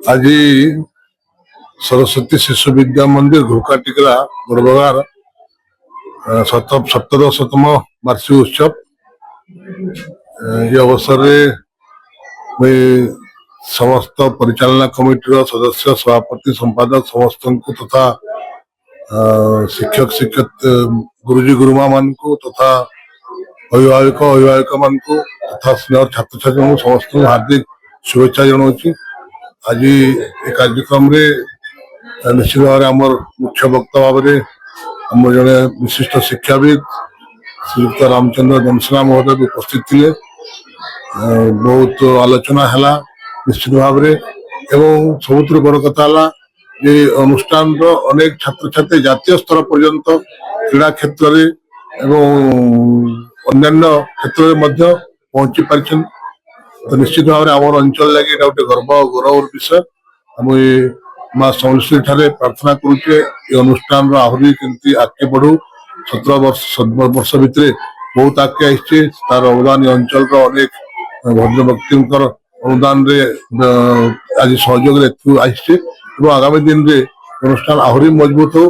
आज सरस्वती शिशु विद्या मंदिर घुरका टिकला बड़बगार सप्तदशतम वार्षिक उत्सव ये अवसर में समस्त परिचालना कमिटी सदस्य सभापति संपादक समस्त को तथा शिक्षक शिक्षक गुरुजी गुरुमा मान को तथा अभिभावक अभिभावक मान को तथा स्नेह छात्र छात्री समस्त हार्दिक शुभेच्छा जनाऊँ। आज ये कार्यक्रम रे निश्चित भाव आमर मुख्य वक्ता भाव आम जड़े विशिष्ट शिक्षाविद श्रीयुक्त रामचंद्र दंसला महोदय उपस्थित थे। बहुत आलोचना है निश्चित भाव सबुत बड़ कथा ये अनुष्ठान अनेक छात्र छात्री जातीय स्तर पर्यंत क्रीड़ा क्षेत्र में अन्य क्षेत्र में पहुंची पार। तो निश्चित भाव आम अंचल लगे गोटे गर्व गौरव विषय। आम माँ समलेश्वरी ठारे प्रार्थना करुचे ये अनुष्ठान आहरी केमती आगे बढ़ू। 17 वर्ष भितर बहुत आगे आई तार अवदान अंचल अनेक भद्र व्यक्ति अनुदान आज सहयोग आई आगामी दिन में अनुष्ठान आहरी मजबूत हो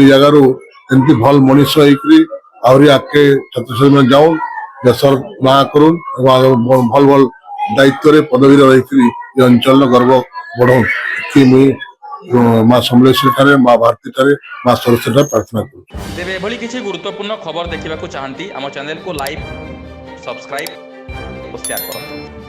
जगार एमती भल मनीष आहरी आगे छात्र छात्री जाऊन देशर ना करुन भल भल दायित्व पदवी रही अंचल गर्व बढ़ाऊं कि मुई माँ समलेश्वरी ठारे माँ भारती ठारे माँ सरस्वती ठारे प्रार्थना करूँ। तेरे एभली किसी गुरुत्वपूर्ण खबर देखा चाहती आम चैनल को लाइक सब्सक्राइब और शेयर करूँ।